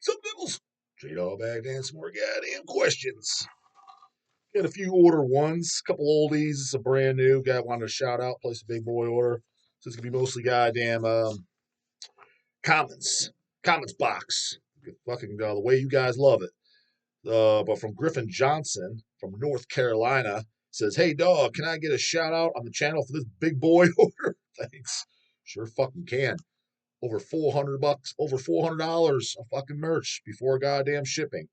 Some nipples. J-Dawg back and some more goddamn questions. Got a few order ones, a couple oldies, some brand new. Guy wanted to shout out, place a big boy order. So it's gonna be mostly goddamn comments, comments box. Fucking the way you guys love it. But from Griffin Johnson from North Carolina says, "Hey dog, can I get a shout out on the channel for this big boy order?" Thanks. Sure fucking can. Over $400, over $400 of fucking merch before goddamn shipping.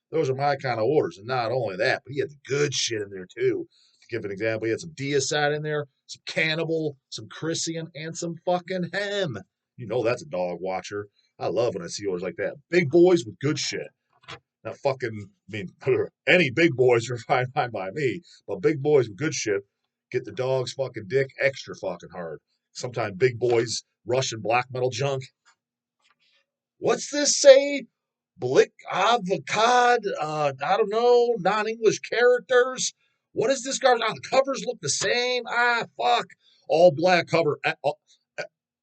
Those are my kind of orders. And not only that, but he had the good shit in there too. To give an example, he had some Deicide in there, some Cannibal, some Christian, and some fucking Hem. You know that's a dog watcher. I love when I see orders like that. Big boys with good shit. Not fucking, I mean, any big boys are fine by me, but big boys with good shit get the dog's fucking dick extra fucking hard. Sometimes big boys Russian black metal junk. What's this say? Blick avocado, I don't know, non-English characters. What is this garbage? The covers look the same. Fuck. All black cover.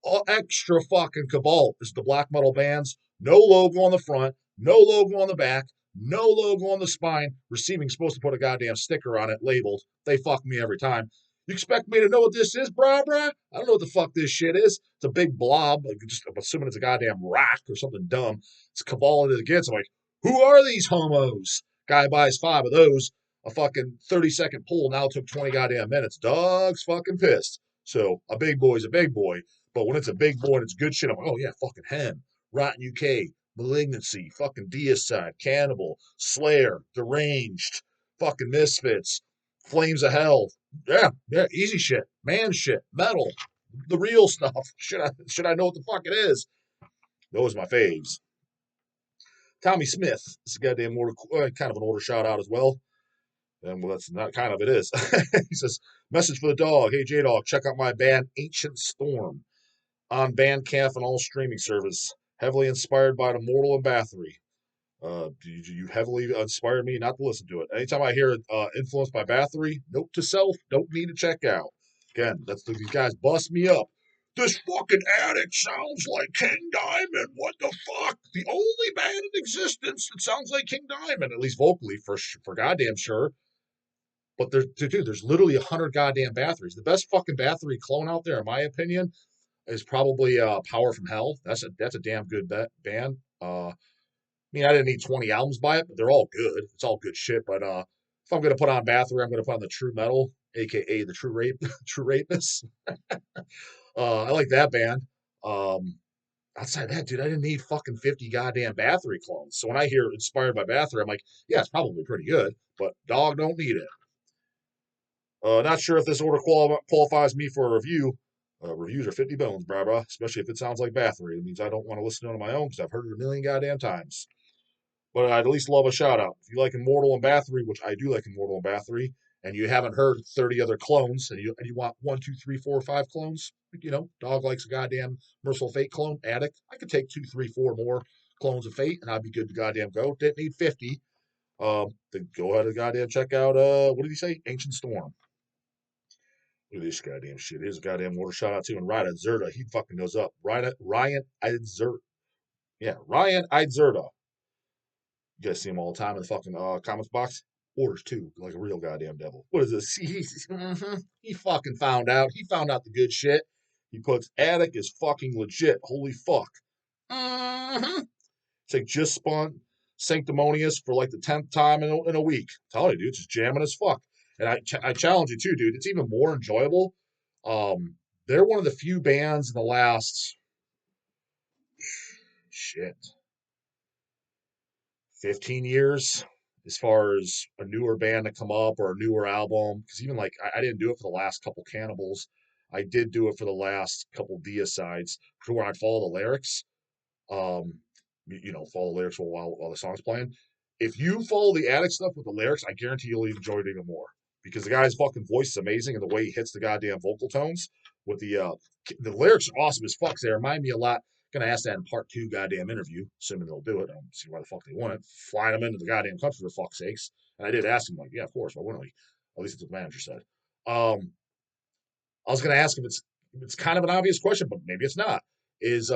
All extra fucking cabal. This is the black metal bands. No logo on the front. No logo on the back. No logo on the spine. Receiving supposed to put a goddamn sticker on it labeled. They fuck me every time. You expect me to know what this is, brah? I don't know what the fuck this shit is. It's a big blob. I'm assuming it's a goddamn rock or something dumb. It's caballing it against. I'm like, who are these homos? Guy buys 5 of those. A fucking 30-second pull now took 20 goddamn minutes. Dog's fucking pissed. So a big boy's a big boy. But when it's a big boy and it's good shit, I'm like, oh yeah, fucking Hem, Rotten UK, Malignancy, fucking Deicide, Cannibal, Slayer, Deranged, fucking Misfits, Flames of Hell. Yeah, easy shit, man shit, metal, the real stuff. Should I know what the fuck it is? Those are my faves. Tommy Smith, this is a goddamn order, kind of an order shout out as well. And well, that's not kind of it is. He says, message for the dog. Hey J-Dawg, check out my band Ancient Storm on Bandcamp and all streaming service. Heavily inspired by the Mortal and Bathory. You heavily inspired me not to listen to it. Anytime I hear influenced by Bathory, note to self, don't need to check out. Again, these guys bust me up. This fucking Attic sounds like King Diamond. What the fuck? The only band in existence that sounds like King Diamond, at least vocally, for goddamn sure. But there's literally 100 goddamn Bathories. The best fucking Bathory clone out there, in my opinion, is probably Power from Hell. That's a damn good band. I mean, I didn't need 20 albums by it, but they're all good. It's all good shit. But if I'm gonna put on Bathory, I'm gonna put on the True Metal, aka the True Rape, True Rapist. I like that band. Outside that, dude, I didn't need fucking 50 goddamn Bathory clones. So when I hear inspired by Bathory, I'm like, yeah, it's probably pretty good, but dog don't need it. Not sure if this order qualifies me for a review. Reviews are 50 bones, brah, especially if it sounds like Bathory. It means I don't want to listen to it on my own because I've heard it a million goddamn times. But I'd at least love a shout out. If you like Immortal and Bathory, which I do like Immortal and Bathory, and you haven't heard 30 other clones, and you want 1, 2, 3, 4, 5 clones, Dog likes a goddamn Merciful Fate clone, Attic. I could take 2, 3, 4 more clones of Fate, and I'd be good to goddamn go. Didn't need 50. Then go ahead and goddamn check out, what did he say? Ancient Storm. Look at this goddamn shit. Here's a goddamn order shout out to and Ryan Zerda. He fucking knows up. Ryan Idzerda. Yeah, Ryan Idzerda. You guys see him all the time in the fucking comments box. Orders too, like a real goddamn devil. What is this? He fucking found out. He found out the good shit. He puts Attic is fucking legit. Holy fuck. It's like just spun Sanctimonious for like the 10th time in a week. I'm telling you, dude, it's just jamming as fuck. And I challenge you too, dude. It's even more enjoyable. They're one of the few bands in the last 15 years as far as a newer band to come up or a newer album. Because even like I didn't do it for the last couple Cannibals. I did do it for the last couple Deicides, where I'd follow the lyrics. Follow the lyrics while the song's playing. If you follow the Attic stuff with the lyrics, I guarantee you'll enjoy it even more because the guy's fucking voice is amazing and the way he hits the goddamn vocal tones with the lyrics are awesome as fuck. They remind me a lot. Gonna ask that in part 2 goddamn interview, assuming they'll do it. I don't see why the fuck they want it. Flying them into the goddamn country for fuck's sakes. And I did ask him, like, yeah, of course, why wouldn't we? At least that's what the manager said. I was gonna ask if it's kind of an obvious question, but maybe it's not. Is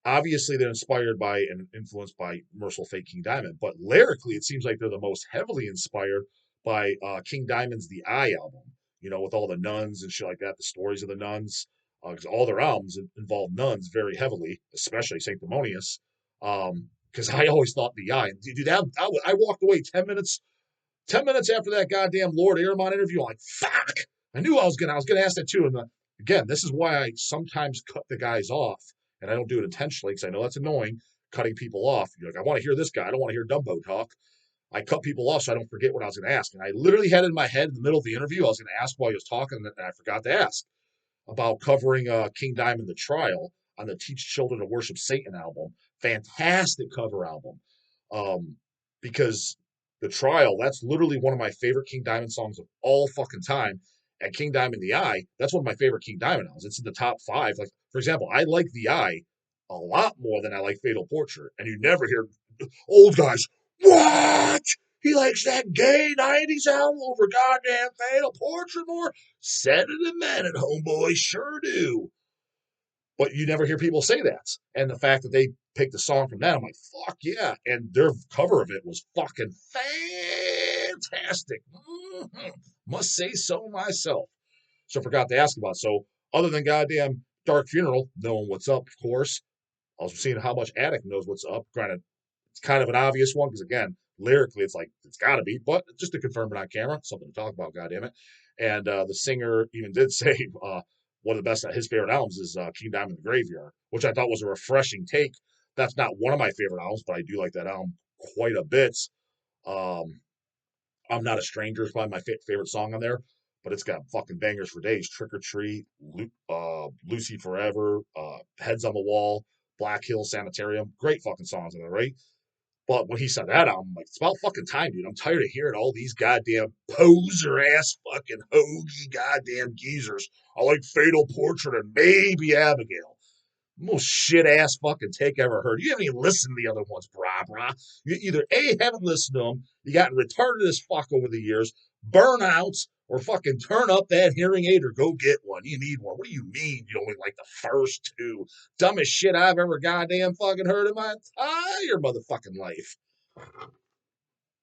obviously they're inspired by and influenced by Merciful Fate King Diamond, but lyrically it seems like they're the most heavily inspired by King Diamond's The Eye album, with all the nuns and shit like that, the stories of the nuns, because all their albums involve nuns very heavily, especially Sanctimonious. Because I always thought The Eye, dude, I walked away 10 minutes after that goddamn Lord Aramon interview. I'm like, fuck! I knew I was gonna ask that too. And again, this is why I sometimes cut the guys off, and I don't do it intentionally because I know that's annoying. Cutting people off. You're like, I want to hear this guy. I don't want to hear Dumbo talk. I cut people off so I don't forget what I was going to ask. And I literally had in my head in the middle of the interview, I was going to ask while he was talking, and I forgot to ask about covering King Diamond the Trial on the Teach Children to Worship Satan album. Fantastic cover album. Because the Trial, that's literally one of my favorite King Diamond songs of all fucking time. And King Diamond the Eye, that's one of my favorite King Diamond albums. It's in the top 5. Like, for example, I like The Eye a lot more than I like Fatal Portrait. And you never hear old guys, what? He likes that gay 90s album over goddamn Fatal Portrait more? Said it and meant it, homeboy. Sure do. But you never hear people say that. And the fact that they picked a song from that, I'm like, fuck yeah. And their cover of it was fucking fantastic. Mm-hmm. Must say so myself. So I forgot to ask about it. So other than goddamn Dark Funeral, knowing what's up, of course, I was seeing how much Attic knows what's up. Granted, it's kind of an obvious one because, again, lyrically, it's like, it's got to be. But just to confirm it on camera, something to talk about, goddammit. And the singer even did say one of the best, his favorite albums is King Diamond the Graveyard, which I thought was a refreshing take. That's not one of my favorite albums, but I do like that album quite a bit. Um, I'm Not a Stranger is probably my favorite song on there, but it's got fucking bangers for days. Trick or Treat, Lucy Forever, Heads on the Wall, Black Hill Sanitarium. Great fucking songs in there, right? But when he said that album, I'm like, it's about fucking time, dude. I'm tired of hearing all these goddamn poser ass fucking hoagie goddamn geezers. I like Fatal Portrait and maybe Abigail. Most shit ass fucking take I ever heard. You haven't even listened to the other ones, brah. You either A, haven't listened to them, you gotten retarded as fuck over the years, burnouts, or fucking turn up that hearing aid or go get one. You need one. What do you mean you only like the first two? Dumbest shit I've ever goddamn fucking heard in my entire motherfucking life.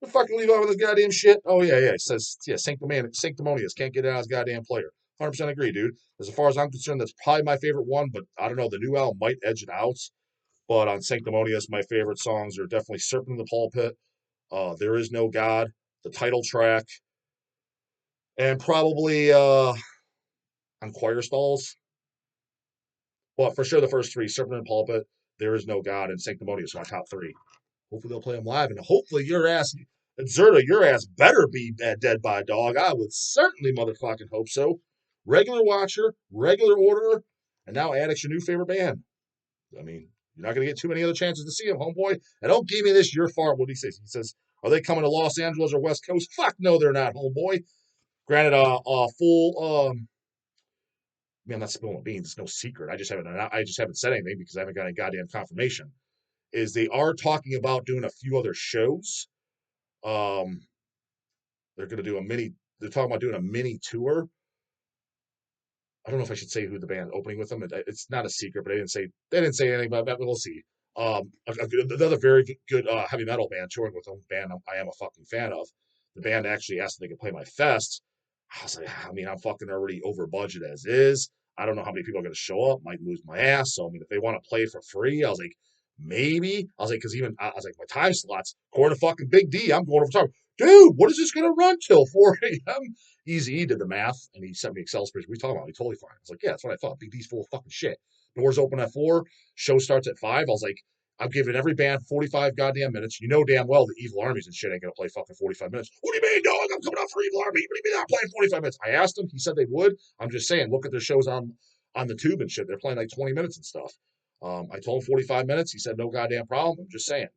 The fucking leave out with this goddamn shit. Oh yeah. It says sanctimonious. Can't get it out of his goddamn player. 100% agree, dude. As far as I'm concerned, that's probably my favorite one, but I don't know. The new album might edge it out. But on Sanctimonious, my favorite songs are definitely Serpent in the Pulpit, There Is No God, the title track, and probably on Choir Stalls. But for sure, the first 3, Serpent in the Pulpit, There Is No God, and Sanctimonious are my top 3. Hopefully they'll play them live, and hopefully your ass, Zerta, your ass better be dead by a dog. I would certainly motherfucking hope so. Regular watcher, regular orderer, and now Addict's your new favorite band. I mean, you're not going to get too many other chances to see him, homeboy. And don't give me this, your fault. What he says? He says, are they coming to Los Angeles or West Coast? Fuck no, they're not, homeboy. Granted, full, man, that's spilling beans. It's no secret. I just haven't said anything because I haven't got any goddamn confirmation. Is they are talking about doing a few other shows. They're going to do they're talking about doing a mini tour. I don't know if I should say who the band opening with them. It's not a secret, but they didn't say anything about that. But we'll see. Another very good heavy metal band touring with them. Band I am a fucking fan of. The band actually asked if they could play my fest. I was like, I mean, I'm fucking already over budget as is. I don't know how many people are going to show up. Might lose my ass. So I mean, if they want to play for free, I was like, maybe. I was like, because even I was like, my time slots, according to fucking Big D, I'm going over time. Dude, what is this going to run till 4 a.m.? Easy E did the math, and he sent me Excel spreadsheet. We talking about it. He totally fine. I was like, yeah, that's what I thought. Big D's full of fucking shit. Doors open at 4. Show starts at 5. I was like, I'm giving every band 45 goddamn minutes. You know damn well the Evil Armies and shit ain't gonna play fucking 45 minutes. What do you mean, dog? I'm coming out for Evil Army. What do you mean I'm playing 45 minutes? I asked him. He said they would. I'm just saying, look at their shows on the tube and shit. They're playing like 20 minutes and stuff. I told him 45 minutes. He said no goddamn problem. I'm just saying.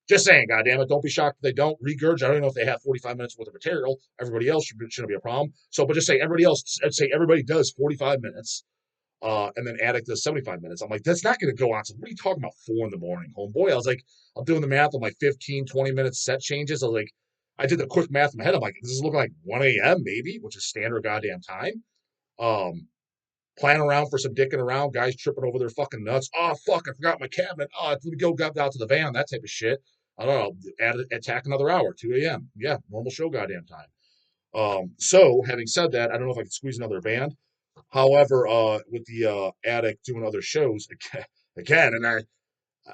Just saying, goddammit. Don't be shocked if they don't regurge. I don't even know if they have 45 minutes worth of material. Everybody else shouldn't be a problem. So, but just say everybody else. I'd say everybody does 45 minutes. And then Attic does 75 minutes. I'm like, that's not going to go on. So what are you talking about 4 in the morning, homeboy? I was like, I'm doing the math on like 15, 20 minute set changes. I was like, I did the quick math in my head. I'm like, this is looking like 1 a.m. maybe, which is standard goddamn time. Playing around for some dicking around, guys tripping over their fucking nuts. Oh, fuck, I forgot my cabinet. Oh, let me go out to the van, that type of shit. I don't know, attack another hour, 2 a.m. Yeah, normal show goddamn time. So, having said that, I don't know if I could squeeze another band. However, with the Attic doing other shows, again, and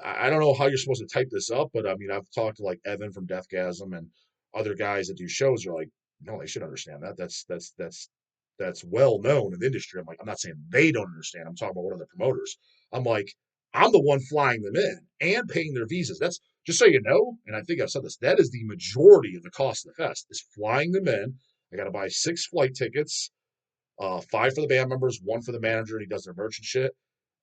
I don't know how you're supposed to type this up, but I mean, I've talked to like Evan from Deathgasm and other guys that do shows are like, no, they should understand that. That's well known in the industry. I'm like, I'm not saying they don't understand. I'm talking about one of the promoters. I'm like, I'm the one flying them in and paying their visas. That's just so you know, and I think I've said this, that is the majority of the cost of the fest is flying them in. I got to buy 6 flight tickets, 5 for the band members, 1 for the manager, and he does their merch and shit,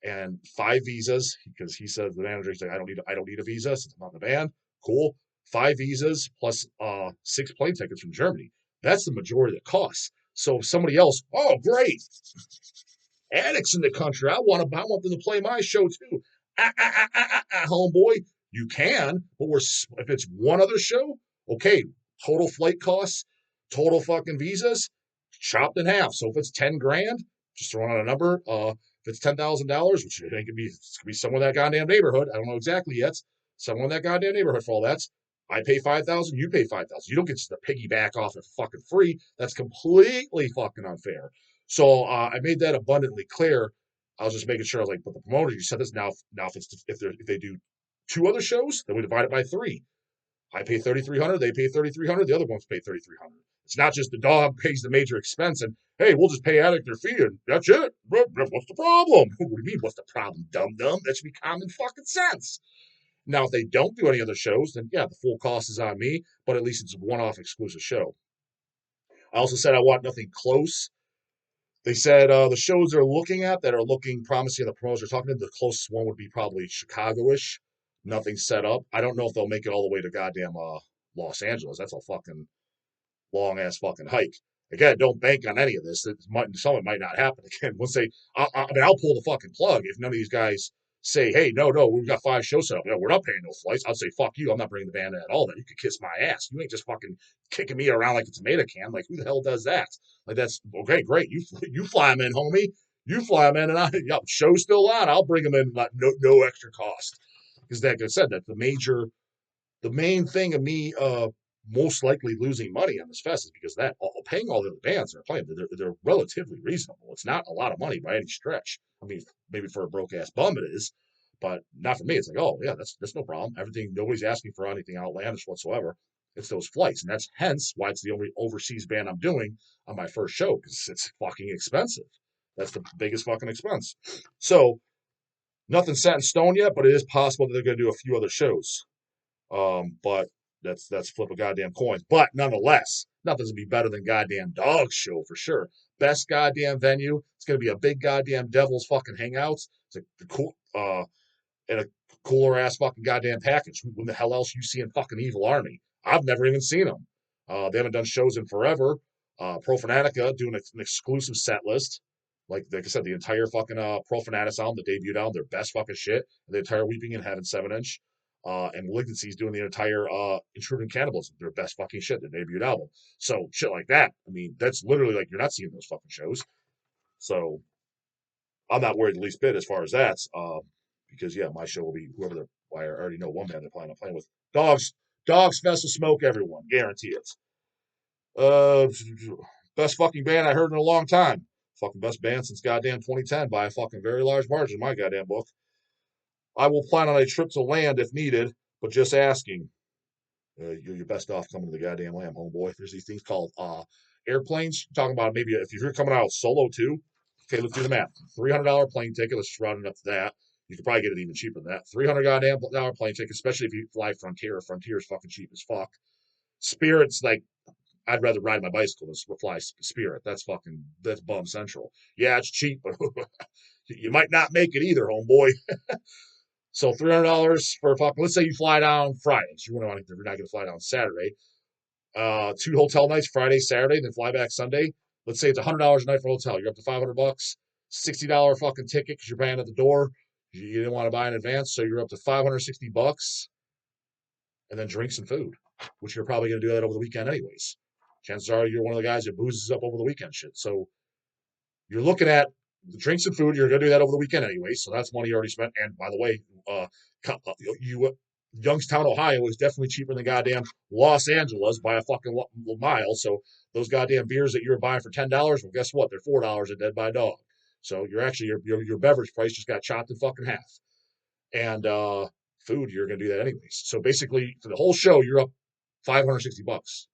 and 5 visas because he says the manager, he's like, I don't need a visa since I'm on the band. Cool. 5 visas plus 6 plane tickets from Germany. That's the majority of the costs. So if somebody else, oh great, Addicts in the country, I want them to play my show too. Homeboy, you can, but if it's one other show, okay, total flight costs, total fucking visas, chopped in half. So if it's 10 grand, just throwing out a number, if it's $10,000, which I think could be somewhere in that goddamn neighborhood. I don't know exactly yet. Somewhere in that goddamn neighborhood for all that. I pay 5,000, you pay 5,000. You don't get to piggyback off it fucking free. That's completely fucking unfair. So I made that abundantly clear. I was just making sure. I was like, but the promoter, you said this now. Now, if they do 2 other shows, then we divide it by 3. I pay 3,300. They pay 3,300. The other ones pay 3,300. It's not just the Dawg pays the major expense and hey, we'll just pay Attic their fee and that's it. What's the problem? What do you mean? What's the problem, dum dum? That should be common fucking sense. Now, if they don't do any other shows, then yeah, the full cost is on me. But at least it's a one-off exclusive show. I also said I want nothing close. They said the shows they're looking at that are looking promising. The promoters are talking to, the closest one would be probably Chicago-ish. Nothing set up. I don't know if they'll make it all the way to goddamn Los Angeles. That's a fucking long ass fucking hike. Again, don't bank on any of this. Some of it might not happen again. Once I mean, I'll pull the fucking plug if none of these guys say, "Hey, no, we've got 5 shows set up. Yeah, we're not paying no flights." I'll say, "Fuck you. I'm not bringing the band in at all. Then you could kiss my ass. You ain't just fucking kicking me around like a tomato can. Like who the hell does that? Like that's okay, great. You fly them in, homie. You fly them in, and show's still on. I'll bring them in, like no extra cost." Because like I said, the main thing of me most likely losing money on this fest is because that paying all the other bands that are playing, they're relatively reasonable. It's not a lot of money by any stretch. I mean, maybe for a broke ass bum it is, but not for me. It's like, oh yeah, that's no problem. Everything, nobody's asking for anything outlandish whatsoever. It's those flights, and that's hence why it's the only overseas band I'm doing on my first show because it's fucking expensive. That's the biggest fucking expense. So nothing set in stone yet, but it is possible that they're going to do a few other shows. But that's flip a goddamn coin. But nonetheless, nothing's gonna be better than goddamn Dawg show for sure. Best goddamn venue. It's gonna be a big goddamn Devil's fucking hangouts. It's a cool and a cooler ass fucking goddamn package. When the hell else you see in fucking Evil Army? I've never even seen them. They haven't done shows in forever. Profanatica doing an exclusive set list. Like I said, the entire fucking Profanatus album, the debut album, their best fucking shit. The entire Weeping in Heaven 7-inch. And Malignancy's doing the entire Intruding Cannibalism, their best fucking shit, their debut album. So shit like that. I mean, that's literally like you're not seeing those fucking shows. So I'm not worried the least bit as far as that. Because yeah, my show will be whoever they're. Well, I already know one band they're playing. I'm playing with Dogs Fest will smoke everyone, guarantee it. Uh, Best fucking band I heard in a long time. Fucking best band since goddamn 2010 by a fucking very large margin in my goddamn book. I will plan on a trip to land if needed, but just asking. You're best off coming to the goddamn Lamb, homeboy. There's these things called airplanes. You're talking about maybe if you're coming out solo too. Okay, let's do the math. $300 plane ticket. Let's just round it up to that. You could probably get it even cheaper than that. $300 goddamn dollar plane ticket, especially if you fly Frontier. Frontier is fucking cheap as fuck. Spirit's like I'd rather ride my bicycle than fly Spirit. That's bum central. Yeah, it's cheap, but you might not make it either, homeboy. So $300 for a fucking. Let's say you fly down Friday. So you're not going to fly down Saturday. 2 hotel nights, Friday, Saturday, then fly back Sunday. Let's say it's $100 a night for a hotel. You're up to $500, $60 fucking ticket because you're paying at the door. You didn't want to buy in advance, so you're up to $560, and then drinks and food, which you're probably going to do that over the weekend anyways. Chances are you're one of the guys that boozes up over the weekend shit. So you're looking at The drinks and food, you're gonna do that over the weekend anyway, so that's money you already spent. And by the way, Youngstown, Ohio is definitely cheaper than goddamn Los Angeles by a fucking mile. So those goddamn beers that you were buying for $10, well, guess what? They're $4 at Dead by Dog. So you're actually your beverage price just got chopped in fucking half. And food, you're gonna do that anyways. So basically, for the whole show, you're up $560.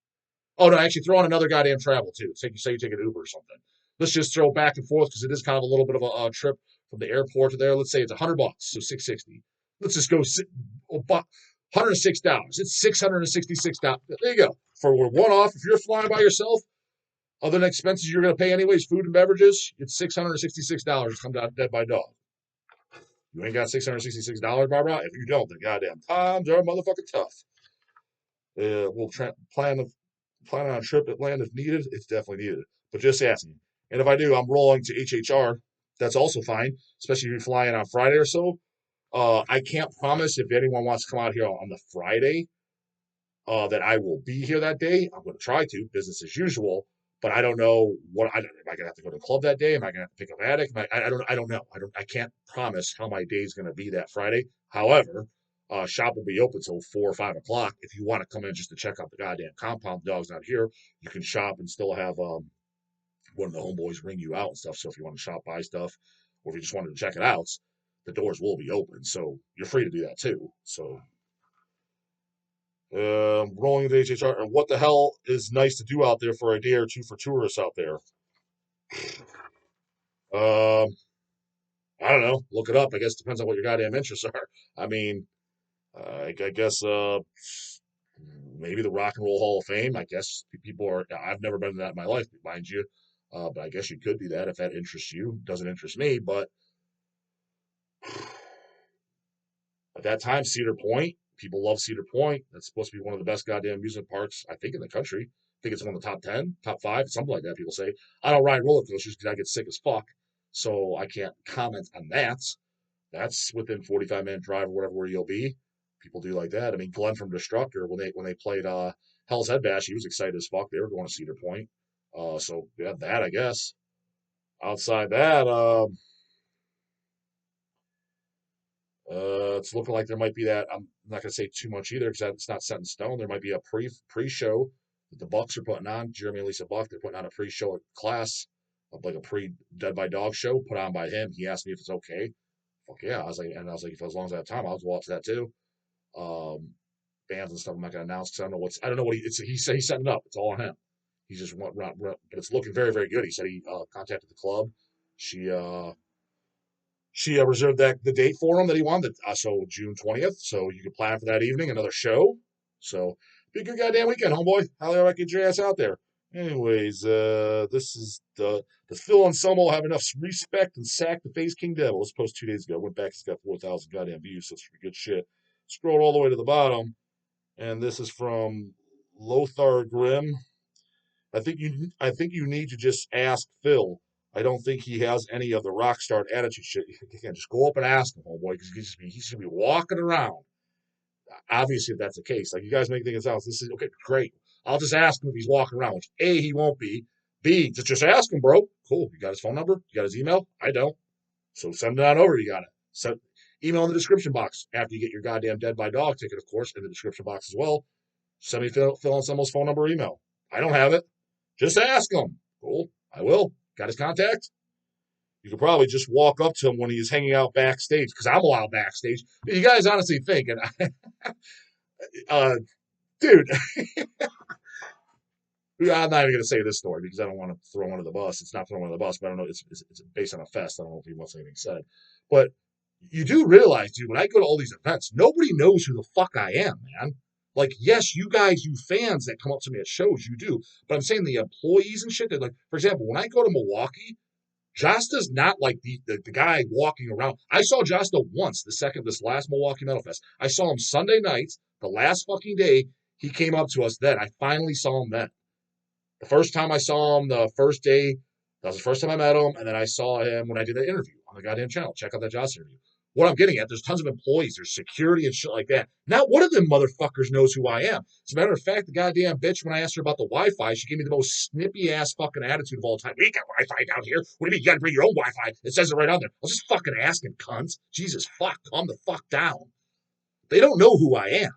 Oh no, actually throw on another goddamn travel too. Say you take an Uber or something. Let's just throw back and forth because it is kind of a little bit of a trip from the airport to there. Let's say it's $100, so $660. Let's just go $106. It's $666. There you go. For one off, if you're flying by yourself, other than expenses you're going to pay anyways, food and beverages, it's $666 to come down Dead by Dog. You ain't got $666, Barbara? If you don't, then goddamn times are motherfucking tough. We'll plan on a trip at land if needed. It's definitely needed. But just asking. And if I do, I'm rolling to HHR. That's also fine, especially if you're flying on Friday or so. I can't promise if anyone wants to come out here on the Friday that I will be here that day. I'm going to try to, business as usual. But I don't know am I going to have to go to the club that day? Am I going to have to pick up Attic? I don't know. I can't promise how my day is going to be that Friday. However, shop will be open till 4 or 5 o'clock. If you want to come in just to check out the goddamn compound, the Dog's not here. You can shop and still have one of the homeboys ring you out and stuff. So if you want to shop, buy stuff, or if you just wanted to check it out, the doors will be open. So you're free to do that too. So rolling into HHR, and what the hell is nice to do out there for a day or two for tourists out there? I don't know. Look it up. I guess it depends on what your goddamn interests are. I mean, I guess maybe the Rock and Roll Hall of Fame. I guess people are. I've never been to that in my life, mind you. But I guess you could do that if that interests you. Doesn't interest me, but at that time, Cedar Point. People love Cedar Point. That's supposed to be one of the best goddamn amusement parks, I think, in the country. I think it's one of the top 10, top 5, something like that. People say. I don't ride roller coasters because I get sick as fuck, so I can't comment on that. That's within 45-minute drive or whatever where you'll be. People do like that. I mean, Glenn from Destructor, when they played Hell's Head Bash, he was excited as fuck. They were going to Cedar Point. So yeah, that I guess. Outside that, it's looking like there might be that. I'm not going to say too much either because it's not set in stone. There might be a pre-show that the Bucks are putting on. Jeremy and Lisa Buck, they're putting on a pre-show at Class, like a pre-Dead by Dog show put on by him. He asked me if it's okay. Fuck yeah. I was like, if as long as I have time, I'll watch that too. Bands and stuff I'm not going to announce because I don't know what he said he's setting it up. It's all on him. He just but it's looking very, very good. He said he contacted the club. She reserved the date for him that he wanted, so June 20th. So you can plan for that evening, another show. So be a good goddamn weekend, homeboy. How do I get your ass out there? Anyways, this is does Phil Anselmo have enough respect and sack the face King Devil? This post 2 days ago. Went back, it's got 4,000 goddamn views, so it's pretty good shit. Scrolled all the way to the bottom, and this is from Lothar Grimm. I think you need to just ask Phil. I don't think he has any of the rock star attitude shit. You can just go up and ask him, homeboy, because he's just be walking around. Obviously, if that's the case, like you guys make things out, this is okay, great. I'll just ask him if he's walking around, which A, he won't be. B, just ask him, bro. Cool. You got his phone number? You got his email? I don't. So send it on over. You got it. Send email in the description box after you get your goddamn Dead by Dog ticket, of course, in the description box as well. Send me Phil Anselmo's phone number or email. I don't have it. Just ask him. Cool. I will. Got his contact? You could probably just walk up to him when he's hanging out backstage, because I'm allowed backstage. You guys honestly think, and dude, I'm not even going to say this story because I don't want to throw him under the bus. It's not throwing him under the bus, but I don't know. It's based on a fest. I don't know if he wants anything said. But you do realize, dude, when I go to all these events, nobody knows who the fuck I am, man. Like, yes, you guys, you fans that come up to me at shows, you do. But I'm saying the employees and shit, that like, for example, when I go to Milwaukee, Josta's not like the guy walking around. I saw Josta once, this last Milwaukee Metal Fest. I saw him Sunday night, the last fucking day. He came up to us then. I finally saw him then. The first time I saw him, the first day, that was the first time I met him, and then I saw him when I did that interview on the goddamn channel. Check out that Josta interview. What I'm getting at, there's tons of employees, there's security and shit like that. Not one of them motherfuckers knows who I am. As a matter of fact, the goddamn bitch, when I asked her about the Wi-Fi, she gave me the most snippy ass fucking attitude of all time. We got Wi-Fi down here. What do you mean you gotta bring your own Wi-Fi? It says it right on there. I was just fucking asking, cunts. Jesus fuck, calm the fuck down. They don't know who I am.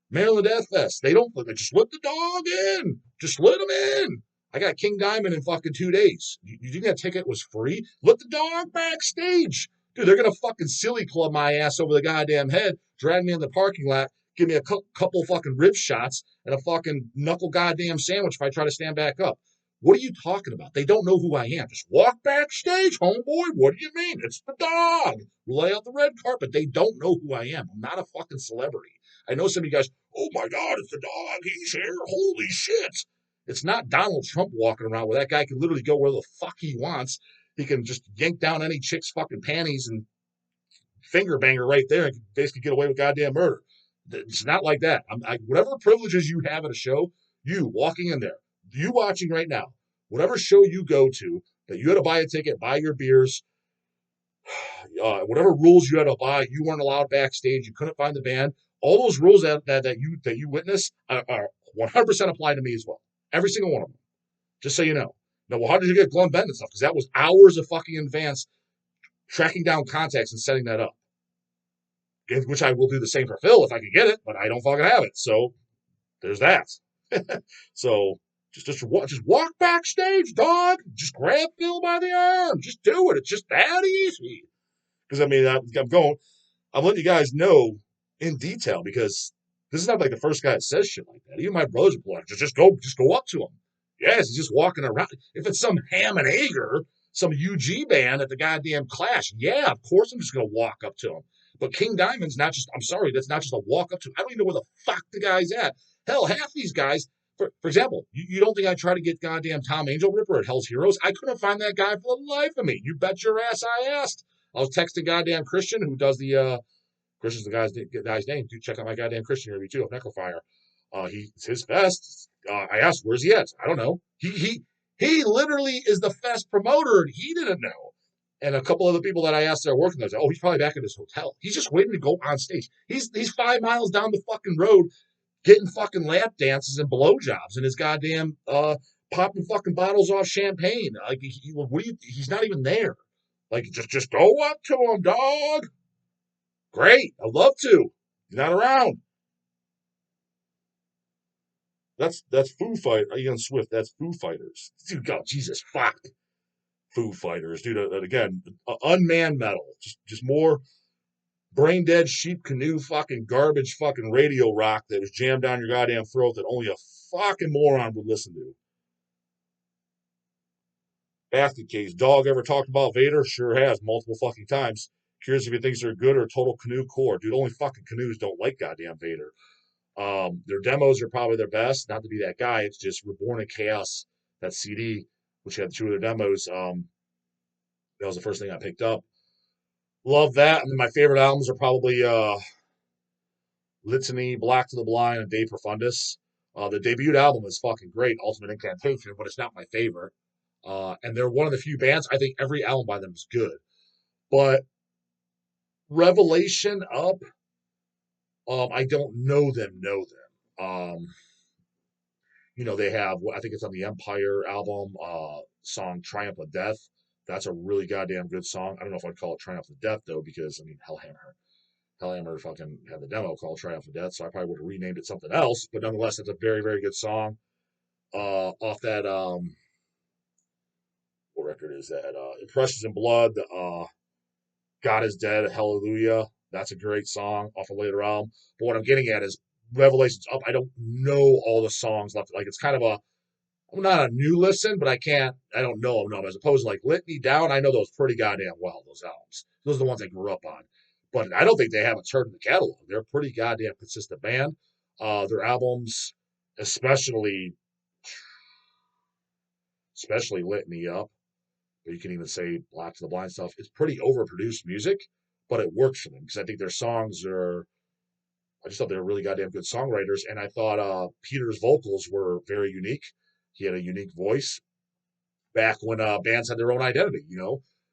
Maryland Death Fest. They don't just let the dog in. Just let him in. I got King Diamond in fucking 2 days. You think that ticket was free? Let the dog backstage. Dude, they're gonna fucking silly club my ass over the goddamn head, drag me in the parking lot, give me a couple fucking rib shots and a fucking knuckle goddamn sandwich if I try to stand back up. What are you talking about? They don't know who I am. Just walk backstage, homeboy. What do you mean? It's the dog. Lay out the red carpet. They don't know who I am. I'm not a fucking celebrity. I know some of you guys, oh my God, it's the dog. He's here. Holy shit. It's not Donald Trump walking around where that guy can literally go where the fuck he wants. He can just yank down any chick's fucking panties and finger banger right there and basically get away with goddamn murder. It's not like that. Whatever privileges you have at a show, you walking in there, you watching right now, whatever show you go to, that you had to buy a ticket, buy your beers, whatever rules you had to buy, you weren't allowed backstage, you couldn't find the band. All those rules that you witnessed are 100% apply to me as well. Every single one of them. Just so you know. Now, well, how did you get Glenn Bend and stuff? Because that was hours of fucking advance tracking down contacts and setting that up. Which I will do the same for Phil if I can get it, but I don't fucking have it. So there's that. So just walk backstage, dog. Just grab Phil by the arm. Just do it. It's just that easy. Because I mean, I'm letting you guys know in detail because this is not like the first guy that says shit like that. Even my brothers are like, just go up to him. Yes, he's just walking around. If it's some Ham and Ager, some UG band at the goddamn Clash, yeah, of course I'm just gonna walk up to him. But King Diamond's not just, I'm sorry, that's not just a walk up to him. I don't even know where the fuck the guy's at. Hell, half these guys, for example, you don't think I try to get goddamn Tom Angel Ripper at Hell's Heroes? I couldn't find that guy for the life of me. You bet your ass I asked. I was texting goddamn Christian, who does the, Christian's the guy's name. Dude, check out my goddamn Christian review too of Necrofire. It's his fest. I asked, where's he at? I don't know. He literally is the fest promoter, and he didn't know. And a couple of the people that I asked that are working there said, oh, he's probably back at his hotel. He's just waiting to go on stage. He's 5 miles down the fucking road getting fucking lap dances and blowjobs and his goddamn popping fucking bottles off champagne. Like he's not even there. Like just go up to him, dog. Great, I'd love to. He's not around. That's Foo Fighters. Ian Swift. That's Foo Fighters. Dude, God, Jesus, fuck. Foo Fighters, dude. Again, unmanned metal. Just more brain dead sheep canoe fucking garbage fucking radio rock that was jammed down your goddamn throat that only a fucking moron would listen to. Basket case. Dawg ever talked about Vader? Sure has, multiple fucking times. Curious if he thinks they're good or total canoe core. Dude, only fucking canoes don't like goddamn Vader. Their demos are probably their best. Not to be that guy. It's just Reborn in Chaos, that CD, which had 2 of their demos. That was the first thing I picked up. Love that. And then my favorite albums are probably Litany, Black to the Blind, and De Profundis. The debut album is fucking great, Ultimate Incantation, but it's not my favorite. And they're one of the few bands, I think every album by them is good. But Revelation up, I don't know them. They have, I think it's on the Empire album, song Triumph of Death. That's a really goddamn good song. I don't know if I'd call it Triumph of Death, though, because, I mean, Hellhammer fucking had the demo called Triumph of Death, so I probably would have renamed it something else, but nonetheless, it's a very, very good song. Off that, what record is that? Impressions in Blood, God is Dead, Hallelujah. That's a great song off a later album. But what I'm getting at is Revelations up. I don't know all the songs left. Like, it's kind of not a new listen, but I don't know them. As opposed to like Litany Down, I know those pretty goddamn well, those albums. Those are the ones I grew up on. But I don't think they have a turn in the catalog. They're a pretty goddamn consistent band. Their albums, especially Litany Up, or you can even say Black to the Blind stuff, it's pretty overproduced music, but it works for them because I think their songs I just thought they were really goddamn good songwriters. And I thought Peter's vocals were very unique. He had a unique voice back when bands had their own identity,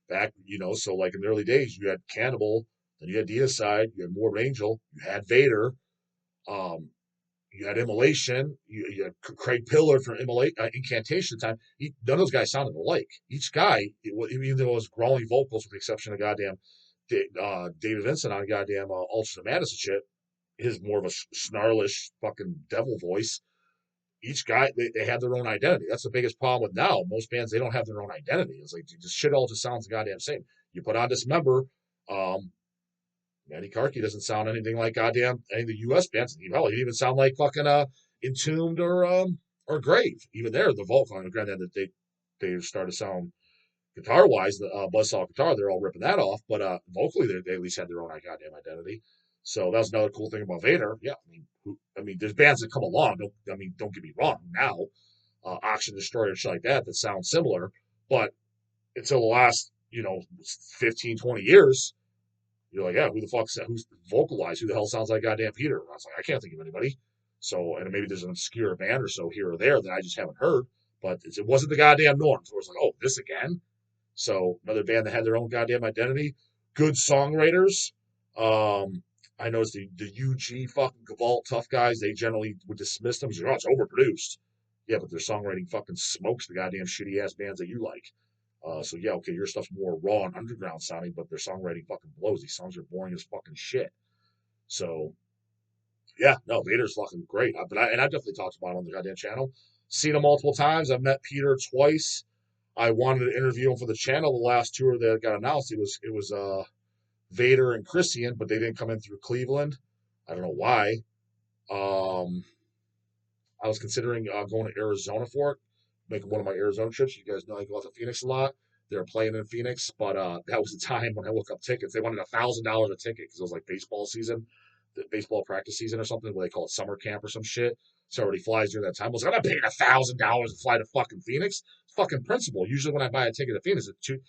back, so like in the early days, you had Cannibal Then you had Deicide, you had Morbid Angel, you had Vader, um, you had Immolation, you had Craig Pillard from Incantation at the time. None of those guys sounded alike. Each guy, even though it was growling vocals, with the exception of goddamn David Vincent on goddamn Ultra Madness and shit, his more of a snarlish fucking devil voice. Each guy, they have their own identity. That's the biggest problem with now. Most bands, they don't have their own identity. It's like, this shit all just sounds the goddamn same. You put on Dismember, Matty Karki doesn't sound anything like goddamn any of the U.S. bands. Hell, he even sound like fucking Entombed or Grave. Even there, the vocal, granted that they started to sound guitar wise, the buzzsaw guitar, they're all ripping that off. But vocally, they at least had their own goddamn identity. So that's another cool thing about Vader. Yeah, I mean, there's bands that come along. Don't get me wrong. Now, Oxygen Destroyer and shit like that sound similar, but until the last 15, 20 years, you're like, yeah, who the fuck's that? Who's vocalized? Who the hell sounds like goddamn Peter? And I was like, I can't think of anybody. So, and maybe there's an obscure band or so here or there that I just haven't heard, but it wasn't the goddamn norm. So it was like, oh, this again. So another band that had their own goddamn identity, good songwriters. I noticed the UG fucking Gavalt tough guys, they generally would dismiss them because, oh, it's overproduced. Yeah, but their songwriting fucking smokes the goddamn shitty ass bands that you like. So yeah, okay, your stuff's more raw and underground sounding, but their songwriting fucking blows. These songs are boring as fucking shit. So yeah, no, Vader's fucking great. I've definitely talked about him on the goddamn channel. Seen him multiple times. I've met Peter twice. I wanted to interview him for the channel. The last tour that got announced, it was Vader and Christian, but they didn't come in through Cleveland. I don't know why. I was considering going to Arizona for it, making one of my Arizona trips. You guys know I go out to Phoenix a lot. They were playing in Phoenix, but that was the time when I looked up tickets. They wanted $1,000 a ticket because it was like baseball season, the baseball practice season or something, where they call it summer camp or some shit. So everybody flies during that time. I was like, I'm not paying $1,000 to fly to fucking Phoenix. It's fucking principle. Usually when I buy a ticket to Phoenix,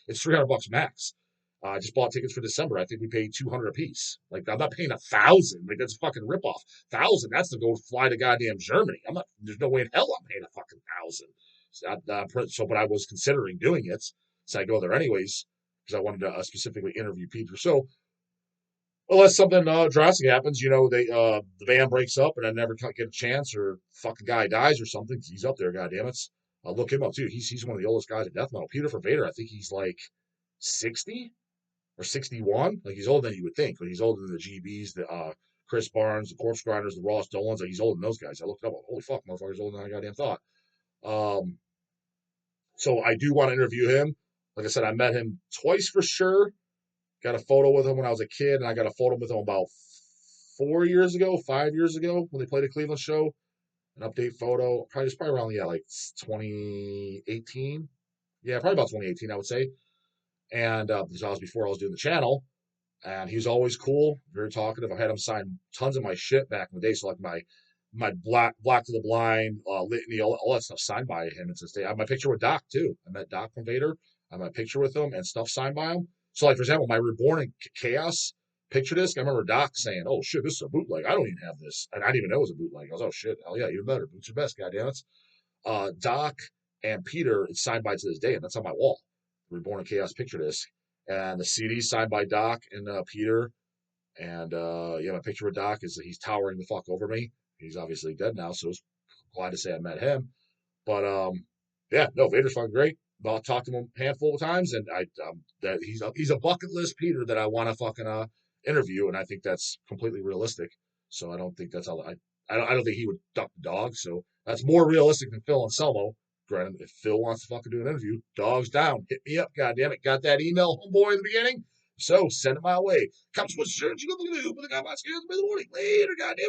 it's $300 max. I just bought tickets for December. I think we paid $200 a piece. Like, I'm not paying $1,000. Like, that's a fucking ripoff. $1,000. That's to go fly to goddamn Germany. I'm not. There's no way in hell I'm paying a fucking $1,000. But I was considering doing it, so I go there anyways because I wanted to specifically interview Peter. So unless something drastic happens, the band breaks up and I never get a chance, or fucking guy dies or something. 'Cause he's up there, goddammit. I'll look him up too. He's one of the oldest guys at Deathmetal. Peter for Vader, I think he's like 60 or 61. Like, he's older than you would think, but he's older than the GBs, the Chris Barnes, the Corpse Grinders, the Ross Dolans. Like, he's older than those guys. I looked up, holy fuck, motherfucker's older than I goddamn thought. So I do want to interview him. Like I said, I met him twice for sure. Got a photo with him when I was a kid, and I got a photo with him about 5 years ago when they played a Cleveland show. An update photo, probably around, like 2018. Yeah, probably about 2018, I would say. And this was before I was doing the channel. And he was always cool, very talkative. I had him sign tons of my shit back in the day. So like my Black to the Blind, Litany, all that stuff signed by him. And since I have my picture with Doc too. I met Doc from Vader. I have my picture with him and stuff signed by him. So like, for example, my Reborn in Chaos picture disc, I remember Doc saying, "Oh shit, this is a bootleg. I don't even have this." And I didn't even know it was a bootleg. I was, "Oh shit, hell yeah, even better. Boots your best, goddammit." Doc and Peter, it's signed by to this day, and that's on my wall. Reborn in Chaos picture disc. And the CD signed by Doc and Peter. And yeah, my picture with Doc is that he's towering the fuck over me. He's obviously dead now, so it's glad to say I met him. But yeah, no, Vader's fucking great. I'll talk to him a handful of times, and that he's a bucket list Peter that I want to fucking interview, and I think that's completely realistic. So I don't think that's how I don't think he would duck the Dog. So that's more realistic than Phil Anselmo. Granted, if Phil wants to fucking do an interview, Dog's down. Hit me up, goddammit. Got that email, homeboy, in the beginning? So send it my way. Comes with surgery, but the guy my skills in the morning. Later, goddammit.